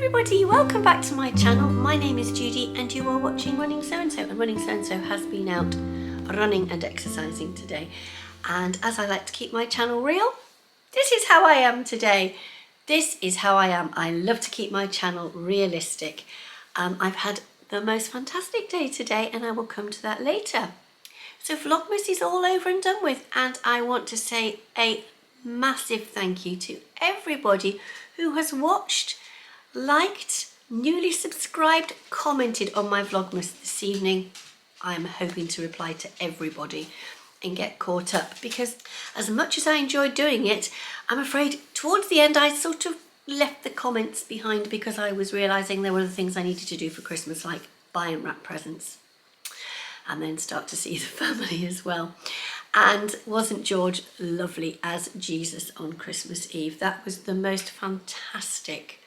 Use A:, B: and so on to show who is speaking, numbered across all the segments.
A: everybody, welcome back to my channel. My name is Judy and you are watching Running So-and-so, and Running So-and-so has been out running and exercising today. And as I like to keep my channel real, this is how I am today. This is how I am. I love to keep my channel realistic. I've had the most fantastic day today and I will come to that later. So Vlogmas is all over and done with, and I want to say a massive thank you to everybody who has watched, liked, newly subscribed, commented on my Vlogmas this evening. I'm hoping to reply to everybody and get caught up, because as much as I enjoyed doing it, I'm afraid towards the end I sort of left the comments behind because I was realising there were other things I needed to do for Christmas, like buy and wrap presents and then start to see the family as well. And wasn't George lovely as Jesus on Christmas Eve? That was the most fantastic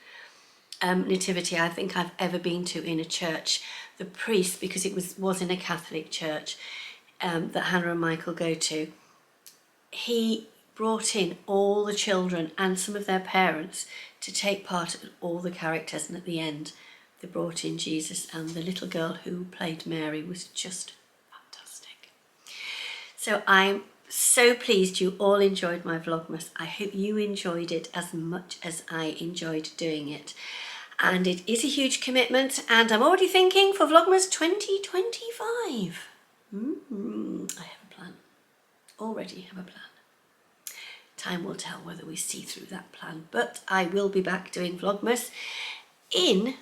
A: nativity I think I've ever been to in a church. The priest, because it was in a Catholic church that Hannah and Michael go to, he brought in all the children and some of their parents to take part in all the characters, and at the end they brought in Jesus, and the little girl who played Mary was just fantastic. So I'm so pleased you all enjoyed my Vlogmas. I hope you enjoyed it as much as I enjoyed doing it. And it is a huge commitment, and I'm already thinking for Vlogmas 2025. I have a plan. Already have a plan. Time will tell whether we see through that plan, but I will be back doing Vlogmas in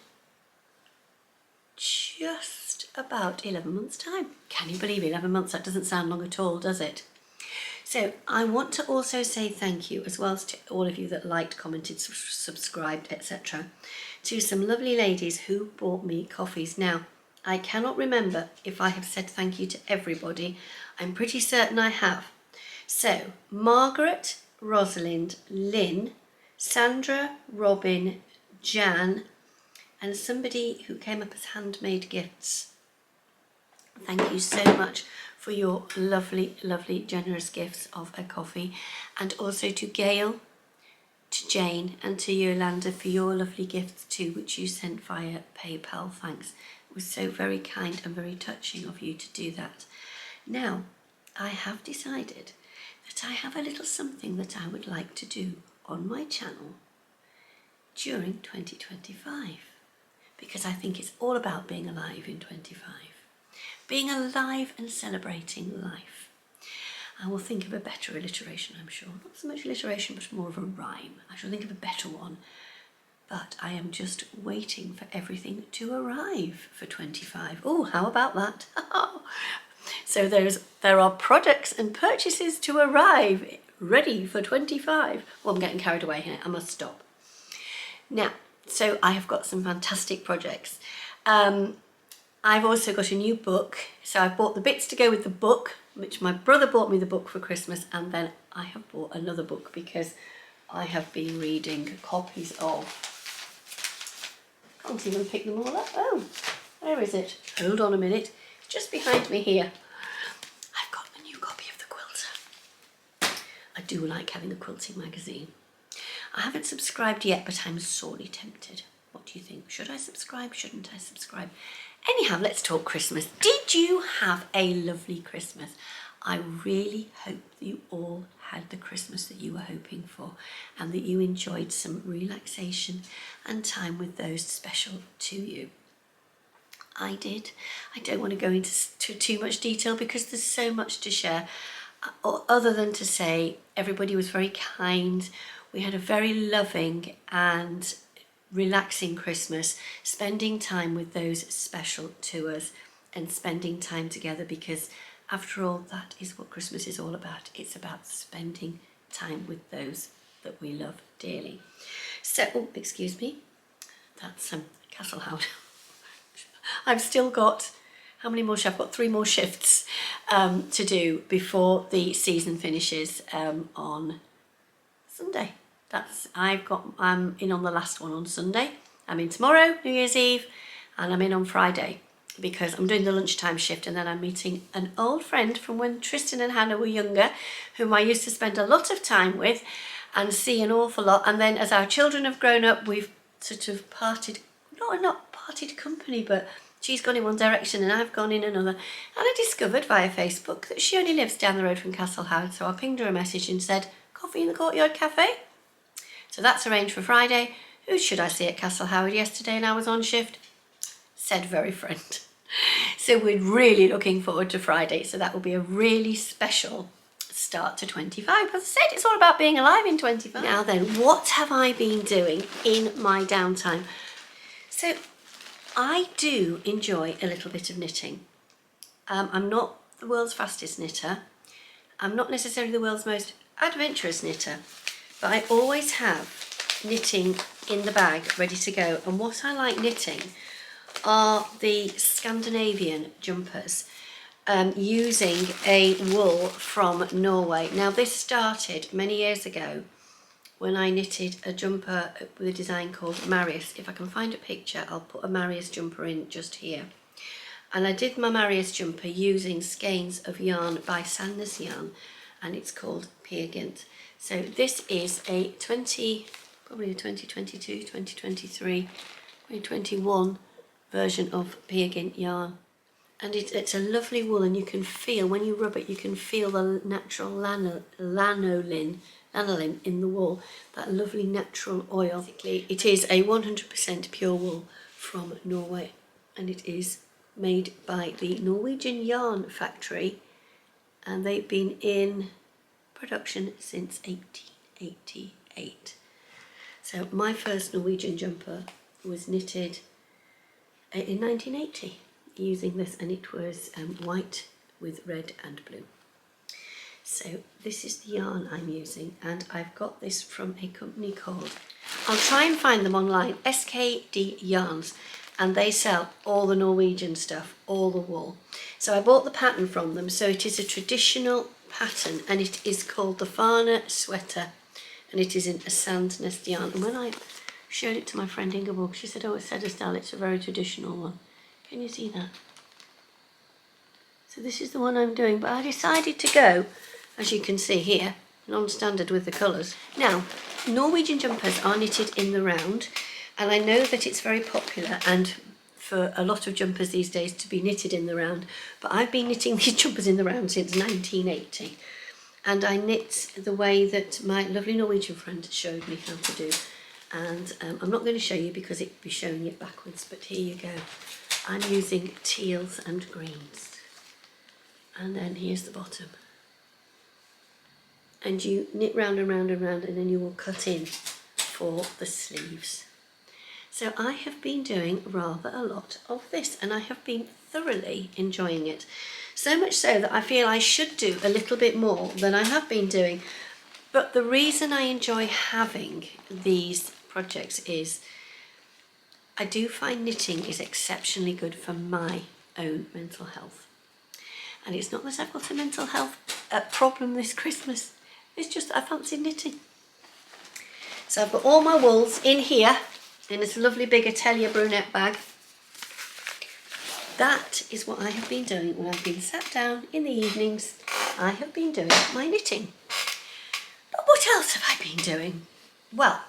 A: just about 11 months' time. Can you believe 11 months? That doesn't sound long at all, does it? So I want to also say thank you, as well as to all of you that liked, commented, subscribed, etc., to some lovely ladies who bought me coffees. Now, I cannot remember if I have said thank you to everybody. I'm pretty certain I have. So, Margaret, Rosalind, Lynn, Sandra, Robin, Jan, and somebody who came up as handmade gifts. Thank you so much for your lovely, lovely, generous gifts of a coffee. And also to Gail, to Jane, and to Yolanda for your lovely gifts too, which you sent via PayPal. Thanks. It was so very kind and very touching of you to do that. Now, I have decided that I have a little something that I would like to do on my channel during 2025. Because I think it's all about being alive in 25. Being alive and celebrating life. I will think of a better alliteration, I'm sure. Not so much alliteration, but more of a rhyme. I shall think of a better one. But I am just waiting for everything to arrive for 25. Oh, how about that? So there are products and purchases to arrive ready for 25. Well, I'm getting carried away here. I must stop. Now, so I have got some fantastic projects. I've also got a new book. So I've bought the bits to go with the book, which my brother bought me the book for Christmas, and then I have bought another book because I have been reading copies of, can't even pick them all up. Oh, where is it? Hold on a minute, just behind me here. I've got the new copy of The Quilter. I do like having a quilting magazine. I haven't subscribed yet, but I'm sorely tempted. What do you think? Should I subscribe? Shouldn't I subscribe? Anyhow, let's talk Christmas. Did you have a lovely Christmas? I really hope that you all had the Christmas that you were hoping for, and that you enjoyed some relaxation and time with those special to you. I did. I don't want to go into too much detail because there's so much to share, other than to say everybody was very kind. We had a very loving and relaxing Christmas, spending time with those special to us and spending time together, because after all, that is what Christmas is all about. It's about spending time with those that we love dearly. So, oh, excuse me, that's Castle Hound. I've still got, how many more shifts? I've got 3 more shifts to do before the season finishes on Sunday. I'm in on the last one on Sunday. I'm in tomorrow, New Year's Eve, and I'm in on Friday because I'm doing the lunchtime shift, and then I'm meeting an old friend from when Tristan and Hannah were younger, whom I used to spend a lot of time with and see an awful lot. And then as our children have grown up, we've sort of parted, not parted company, but she's gone in one direction and I've gone in another. And I discovered via Facebook that she only lives down the road from Castle Howard, so I pinged her a message and said, coffee in the Courtyard Cafe? So that's arranged for Friday. Who should I see at Castle Howard yesterday and I was on shift? Said very friend. So we're really looking forward to Friday, so that will be a really special start to 25. As I said, it's all about being alive in 25. Now then, what have I been doing in my downtime? So I do enjoy a little bit of knitting. I'm not the world's fastest knitter. I'm not necessarily the world's most adventurous knitter, but I always have knitting in the bag ready to go. And what I like knitting are the Scandinavian jumpers. Using a wool from Norway. Now this started many years ago when I knitted a jumper with a design called Marius. If I can find a picture, I'll put a Marius jumper in just here. And I did my Marius jumper using skeins of yarn by Sandnes Yarn, and it's called Gynt. So this is a probably a 2022, 2023, 2021 version of Gynt yarn. And it's a lovely wool, and you can feel, when you rub it, you can feel the natural lanolin in the wool, that lovely natural oil. It is a 100% pure wool from Norway, and it is made by the Norwegian Yarn Factory, and they've been in production since 1888. So my first Norwegian jumper was knitted in 1980. Using this, and it was white with red and blue. So this is the yarn I'm using, and I've got this from a company called, I'll try and find them online, SKD Yarns, and they sell all the Norwegian stuff, all the wool. So I bought the pattern from them. So it is a traditional pattern, and it is called the Fana sweater, and it is in a Sandnes yarn. And when I showed it to my friend Ingeborg, she said, oh, it's Esther, it's a very traditional one. Can you see that? So this is the one I'm doing, but I decided to go, as you can see here, non-standard with the colours. Now, Norwegian jumpers are knitted in the round, and I know that it's very popular and for a lot of jumpers these days to be knitted in the round, but I've been knitting these jumpers in the round since 1980, and I knit the way that my lovely Norwegian friend showed me how to do. And I'm not going to show you because it'd be showing it backwards, but here you go. I'm using teals and greens, and then here's the bottom, and you knit round and round and round, and then you will cut in for the sleeves. So I have been doing rather a lot of this, and I have been thoroughly enjoying it, so much so that I feel I should do a little bit more than I have been doing. But the reason I enjoy having these projects is I do find knitting is exceptionally good for my own mental health. And it's not that I've got a mental health problem this Christmas, it's just that I fancy knitting. So I've got all my wools in here, in this lovely big Atelier brunette bag. That is what I have been doing when I've been sat down in the evenings. I have been doing my knitting. But what else have I been doing? Well,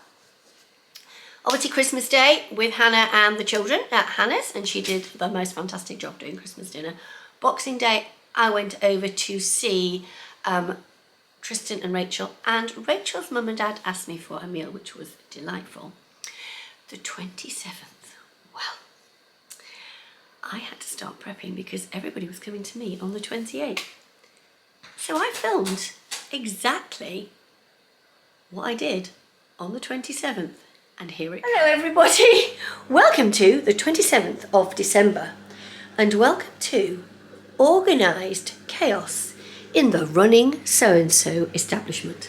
A: obviously Christmas Day with Hannah and the children at Hannah's, and she did the most fantastic job doing Christmas dinner. Boxing Day, I went over to see Tristan and Rachel, and Rachel's mum and dad asked me for a meal, which was delightful. The 27th, well, I had to start prepping because everybody was coming to me on the 28th. So I filmed exactly what I did on the 27th. And here it goes. Hello everybody, welcome to the 27th of December, and welcome to organised chaos in the Running So-and-So establishment.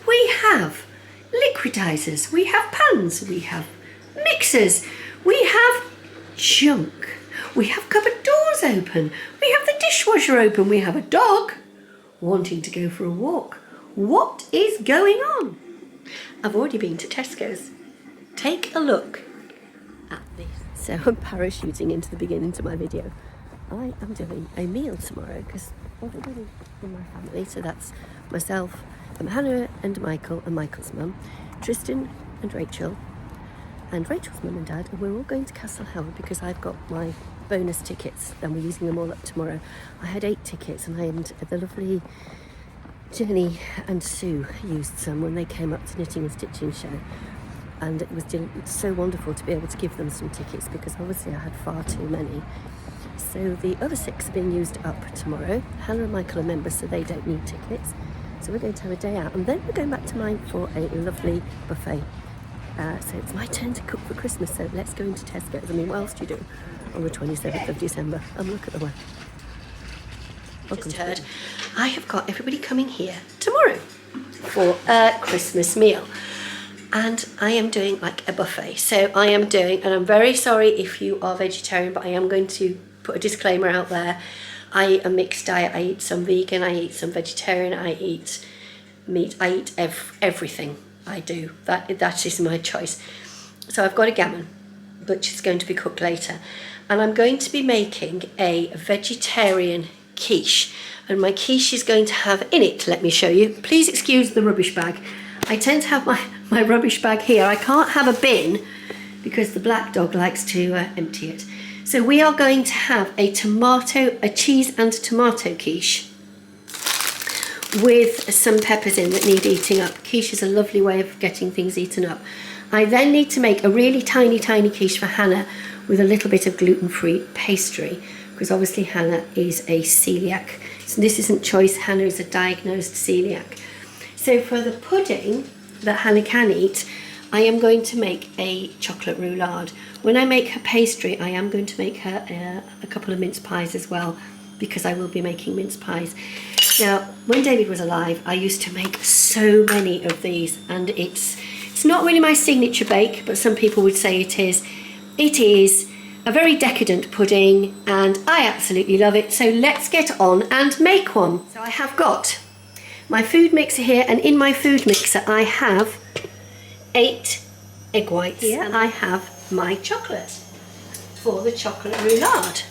A: We have liquidizers, we have pans, we have mixers, we have junk, we have cupboard doors open, we have the dishwasher open, we have a dog wanting to go for a walk. What is going on? I've already been to Tesco's. Take a look at this. So I'm parachuting into the beginning to my video. I am doing a meal tomorrow because everybody in my family, so that's myself, Hannah and Michael, and Michael's mum, Tristan and Rachel, and Rachel's mum and dad, and we're all going to Castle Howard because I've got my bonus tickets and we're using them all up tomorrow. I had 8 tickets and the lovely Jenny and Sue used some when they came up to Knitting and Stitching Show, and it was so wonderful to be able to give them some tickets because obviously I had far too many. So the other 6 are being used up tomorrow. Hannah and Michael are members, so they don't need tickets. So we're going to have a day out, and then we're going back to mine for a lovely buffet. So it's my turn to cook for Christmas, so let's go into Tesco's. I mean, what else do you do on the 27th of December? And look at the weather. Welcome. Just heard, I have got everybody coming here tomorrow for a Christmas meal. And I am doing like a buffet. So I am doing, and I'm very sorry if you are vegetarian, but I am going to put a disclaimer out there. I eat a mixed diet. I eat some vegan, I eat some vegetarian, I eat meat, I eat everything. I do. That is my choice. So I've got a gammon, which is going to be cooked later. And I'm going to be making a vegetarian quiche. And my quiche is going to have in it, let me show you. Please excuse the rubbish bag. I tend to have my rubbish bag here. I can't have a bin because the black dog likes to empty it. So we are going to have a cheese and tomato quiche with some peppers in that need eating up. Quiche is a lovely way of getting things eaten up. I then need to make a really tiny quiche for Hannah with a little bit of gluten-free pastry, because obviously Hannah is a celiac. So this isn't choice, Hannah is a diagnosed celiac. So for the pudding that Hannah can eat, I am going to make a chocolate roulade. When I make her pastry, I am going to make her a couple of mince pies as well, because I will be making mince pies. Now, when David was alive, I used to make so many of these, and it's not really my signature bake, but some people would say it is. It is a very decadent pudding, and I absolutely love it. So let's get on and make one. So I have got my food mixer here, and in my food mixer I have 8 egg whites here, and I have my chocolate for the chocolate roulade.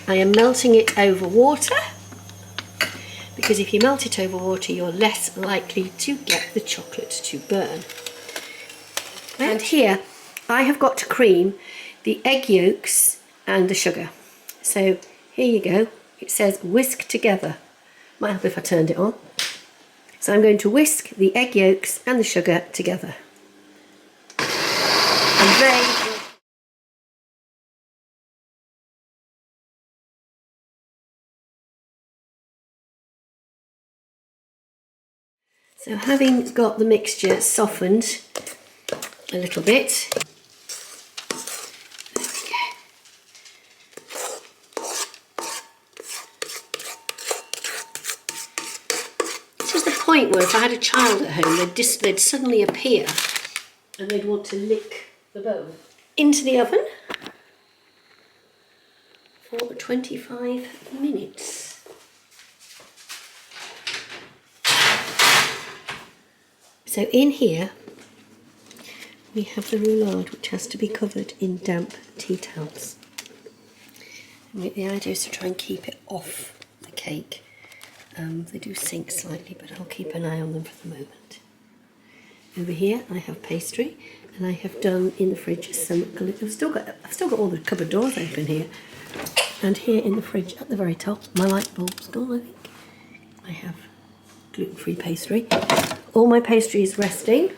A: I am melting it over water, because if you melt it over water you're less likely to get the chocolate to burn. And here I have got to cream the egg yolks and the sugar. So here you go, it says whisk together. Might help if I turned it on. So I'm going to whisk the egg yolks and the sugar together. And they So having got the mixture softened a little bit, there we go. This is the point where if I had a child at home, they'd suddenly appear and they'd want to lick the bowl. Into the oven for 25 minutes. So in here we have the roulade, which has to be covered in damp tea towels. And the idea is to try and keep it off the cake. They do sink slightly, but I'll keep an eye on them for the moment. Over here I have pastry, and I have done in the fridge some I've still got all the cupboard doors open here. And here in the fridge at the very top, my light bulb's gone, I think. I have gluten-free pastry. All my pastry is resting,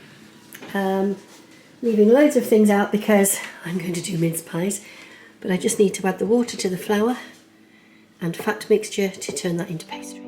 A: leaving loads of things out because I'm going to do mince pies, but I just need to add the water to the flour and fat mixture to turn that into pastry.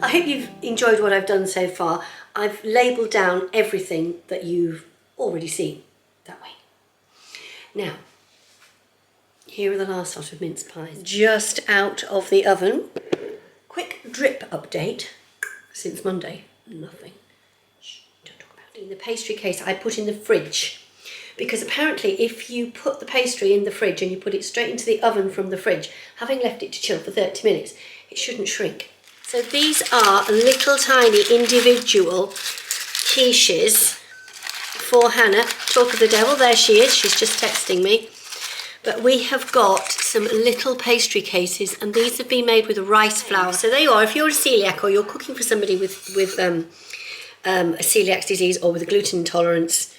A: hope you've enjoyed what I've done so far. I've labelled down everything that you've already seen that way. Now, here are the last lot of mince pies. Just out of the oven. Quick drip update. Since Monday, nothing. Shh, don't talk about it. In the pastry case I put in the fridge. Because apparently if you put the pastry in the fridge and you put it straight into the oven from the fridge, having left it to chill for 30 minutes, it shouldn't shrink. So these are little tiny individual quiches for Hannah. Talk of the devil, there she is, she's just texting me. But we have got some little pastry cases, and these have been made with rice flour. So there you are, if you're a celiac or you're cooking for somebody with a celiac disease or with a gluten intolerance,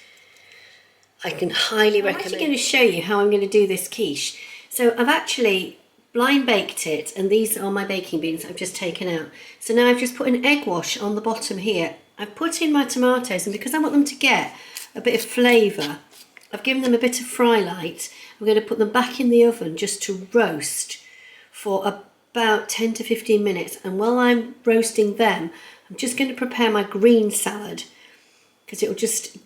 A: I can highly recommend. I'm actually going to show you how I'm going to do this quiche. So I've actually blind baked it, and these are my baking beans I've just taken out. So now I've just put an egg wash on the bottom here. I've put in my tomatoes, and because I want them to get a bit of flavour, I've given them a bit of fry light. I'm going to put them back in the oven just to roast for about 10 to 15 minutes. And while I'm roasting them, I'm just going to prepare my green salad, because it'll just,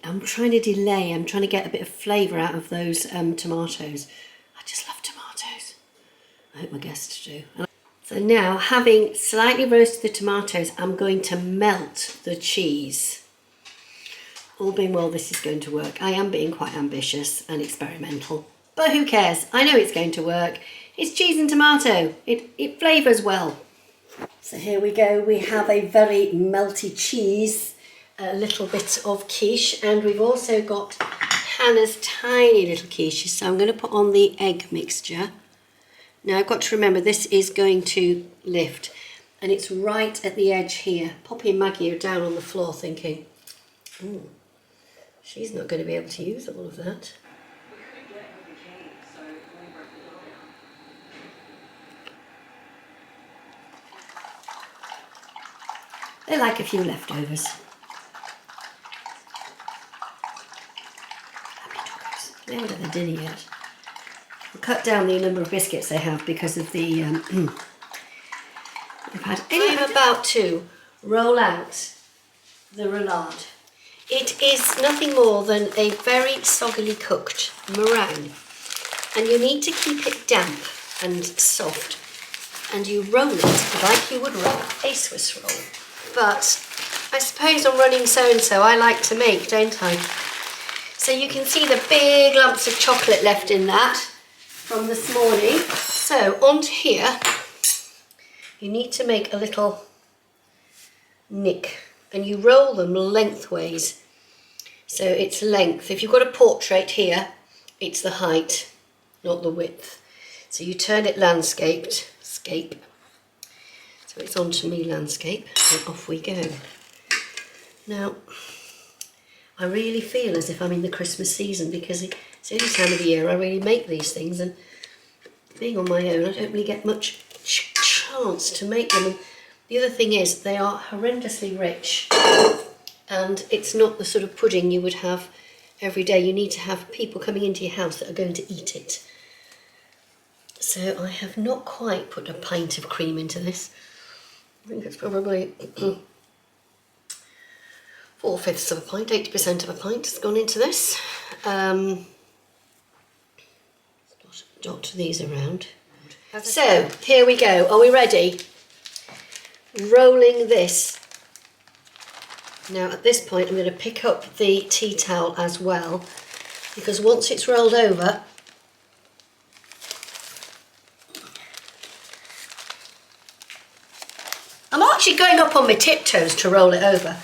A: I'm trying to delay, I'm trying to get a bit of flavour out of those tomatoes. I just love tomatoes. I hope my guests do. So now, having slightly roasted the tomatoes, I'm going to melt the cheese. All being well, this is going to work. I am being quite ambitious and experimental, but who cares? I know it's going to work. It's cheese and tomato. It flavours well. So here we go. We have a very melty cheese, a little bit of quiche, and we've also got Hannah's tiny little quiche. So I'm going to put on the egg mixture. Now I've got to remember this is going to lift, and it's right at the edge here. Poppy and Maggie are down on the floor thinking, ooh, she's not going to be able to use all of that. They like a few leftovers. They haven't had their dinner yet. We'll cut down the number of biscuits they have because of the... I'm about to roll out the roulade. It is nothing more than a very soggily cooked meringue. And you need to keep it damp and soft. And you roll it like you would roll a Swiss roll. But I suppose on Running So-and-So I like to make, don't I? So you can see the big lumps of chocolate left in that from this morning. So onto here, you need to make a little nick, and you roll them lengthways. So it's length. If you've got a portrait here, it's the height, not the width. So you turn it landscaped, scape. So it's onto me landscape, and off we go. Now, I really feel as if I'm in the Christmas season, because it's the only time of the year I really make these things, and being on my own I don't really get much chance to make them. And the other thing is they are horrendously rich, and it's not the sort of pudding you would have every day. You need to have people coming into your house that are going to eat it. So I have not quite put a pint of cream into this. I think it's probably 4/5 of a pint, 80% of a pint has gone into this. Dot these around. So, here we go. Are we ready? Rolling this. Now, at this point, I'm going to pick up the tea towel as well, because once it's rolled over, I'm actually going up on my tiptoes to roll it over.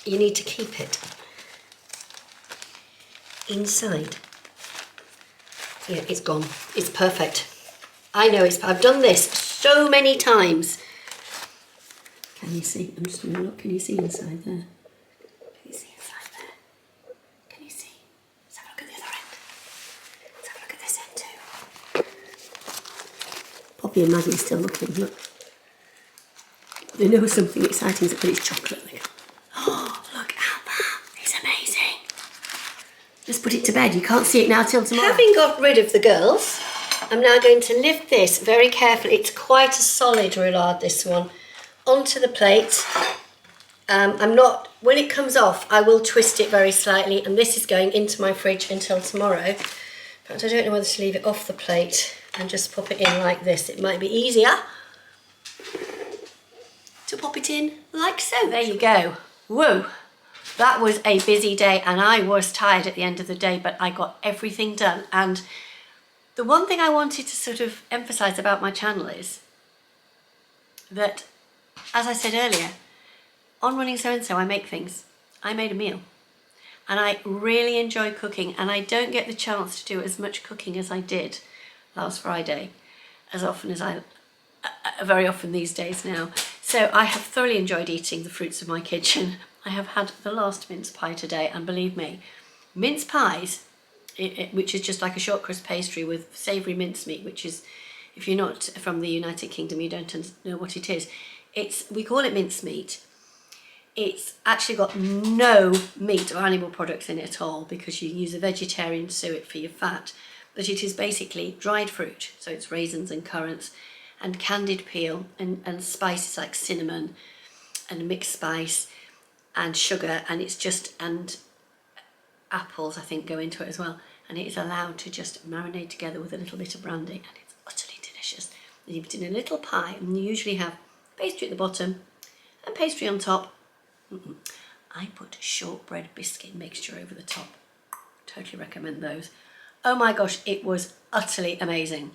A: You need to keep it inside. Yeah, it's gone. It's perfect. I know I've done this so many times. Can you see? I'm just going to look. Can you see inside there? Can you see inside there? Can you see? Let's have a look at the other end. Let's have a look at this end too. Poppy and Maggie are still looking. Look. They know something exciting is, but it's chocolate. Oh, look at that. It's amazing. Just put it to bed. You can't see it now till tomorrow. Having got rid of the girls, I'm now going to lift this very carefully. It's quite a solid roulade, this one, onto the plate. When it comes off, I will twist it very slightly, and this is going into my fridge until tomorrow. In fact, I don't know whether to leave it off the plate and just pop it in like this. It might be easier to pop it in like so. There you go. Whoa, that was a busy day, and I was tired at the end of the day, but I got everything done. And the one thing I wanted to sort of emphasize about my channel is that, as I said earlier, on Running So and So I make things. I made a meal, and I really enjoy cooking, and I don't get the chance to do as much cooking as I did last Friday, very often these days now. So I have thoroughly enjoyed eating the fruits of my kitchen. I have had the last mince pie today, and believe me, mince pies, which is just like a short crust pastry with savoury mincemeat, which is, if you're not from the United Kingdom, you don't know what it is. We call it mincemeat. It's actually got no meat or animal products in it at all, because you use a vegetarian suet for your fat. But it is basically dried fruit, so it's raisins and currants and candied peel and spices like cinnamon and mixed spice and sugar, and apples, I think, go into it as well. And it is allowed to just marinate together with a little bit of brandy, and it's utterly delicious. And you put it in a little pie, and you usually have pastry at the bottom and pastry on top. I put shortbread biscuit mixture over the top. Totally recommend those. Oh my gosh, it was utterly amazing.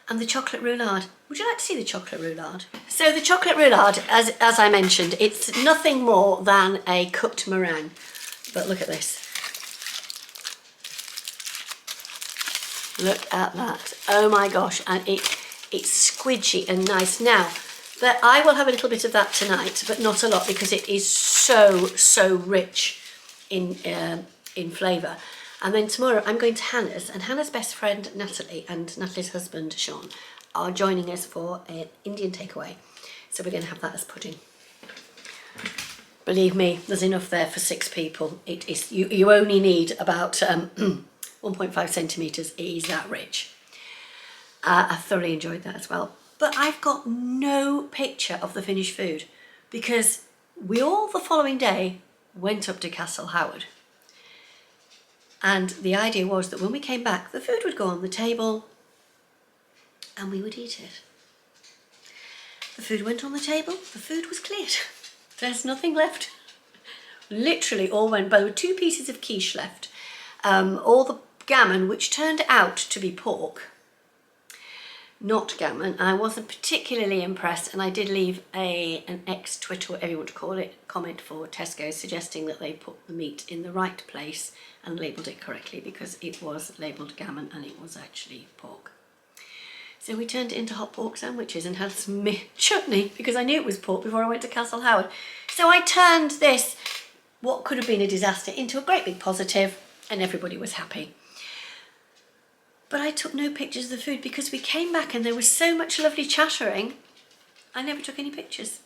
A: And the chocolate roulade. Would you like to see the chocolate roulade? So the chocolate roulade, as I mentioned, it's nothing more than a cooked meringue. But look at this. Look at that. Oh my gosh, and it's squidgy and nice. Now, I will have a little bit of that tonight, but not a lot, because it is so rich in flavour. And then tomorrow I'm going to Hannah's, and Hannah's best friend Natalie and Natalie's husband Sean are joining us for an Indian takeaway. So we're going to have that as pudding. Believe me, there's enough there for 6 people. It is, you only need about 1.5 centimetres. It is that rich. I thoroughly enjoyed that as well. But I've got no picture of the finished food, because we all the following day went up to Castle Howard. And the idea was that when we came back, the food would go on the table and we would eat it. The food went on the table, the food was cleared. There's nothing left. Literally all went, but there were 2 pieces of quiche left. All the gammon, which turned out to be pork, not gammon. I wasn't particularly impressed, and I did leave an ex-Twitter, whatever you want to call it, comment for Tesco, suggesting that they put the meat in the right place and labelled it correctly, because it was labelled gammon and it was actually pork. So we turned it into hot pork sandwiches and had some chutney, because I knew it was pork before I went to Castle Howard. So I turned this, what could have been a disaster, into a great big positive, and everybody was happy. But I took no pictures of the food, because we came back and there was so much lovely chattering, I never took any pictures.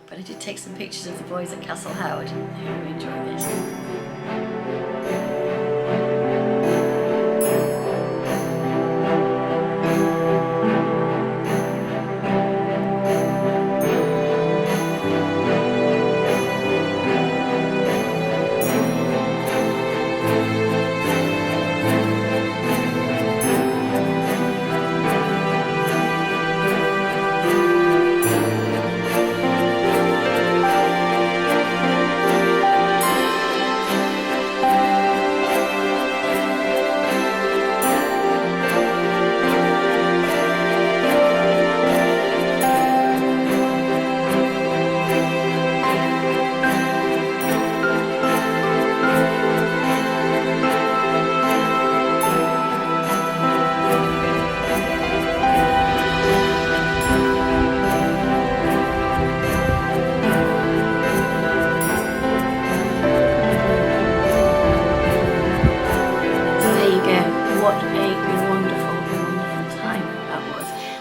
A: But I did take some pictures of the boys at Castle Howard. I hope you enjoy this.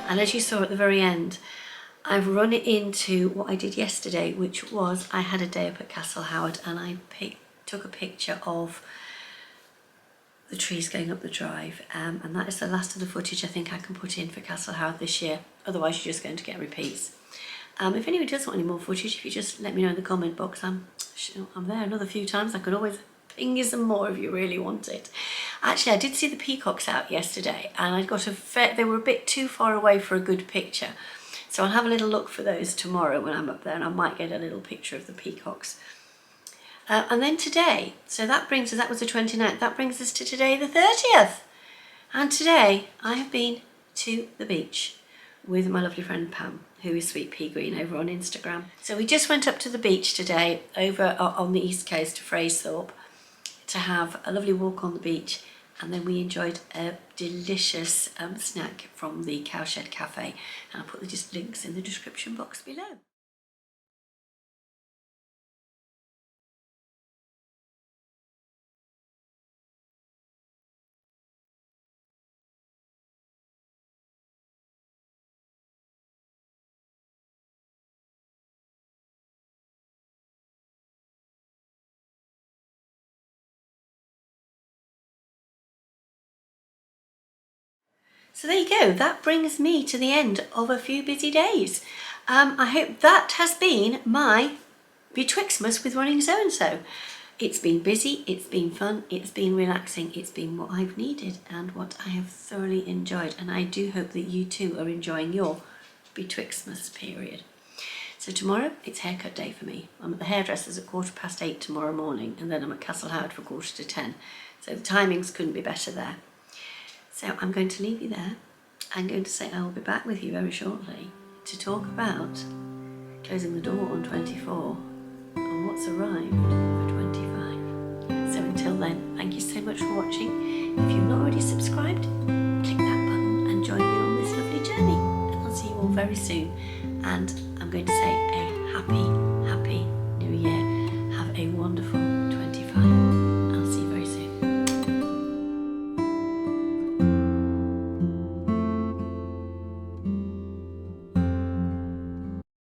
A: And as you saw at the very end, I've run it into what I did yesterday, which was I had a day up at Castle Howard, and I took a picture of the trees going up the drive, and that is the last of the footage I think I can put in for Castle Howard this year. Otherwise you're just going to get repeats. If anyone does want any more footage, if you just let me know in the comment box, I'm there another few times. I could always ping you some more if you really want it. Actually, I did see the peacocks out yesterday, and I got they were a bit too far away for a good picture. So I'll have a little look for those tomorrow when I'm up there, and I might get a little picture of the peacocks. And then today, so that was the 29th, that brings us to today, the 30th. And today I have been to the beach with my lovely friend Pam, who is Sweet Pea Green over on Instagram. So we just went up to the beach today over on the east coast to Fraysthorpe to have a lovely walk on the beach, and then we enjoyed a delicious snack from the Cowshed Cafe, and I'll put the links in the description box below. So there you go, that brings me to the end of a few busy days. I hope that has been my Be Twix Mas with Running So and So. It's been busy, it's been fun, it's been relaxing, it's been what I've needed and what I have thoroughly enjoyed, and I do hope that you too are enjoying your Be Twix Mas period. So tomorrow it's haircut day for me. I'm at the hairdresser's at 8:15 tomorrow morning, and then I'm at Castle Howard for 9:45. So the timings couldn't be better there. So I'm going to leave you there. I'm going to say I will be back with you very shortly to talk about closing the door on 24 and what's arrived for 25. So until then, thank you so much for watching. If you've not already subscribed, click that button and join me on this lovely journey. And I'll see you all very soon. And I'm going to say a happy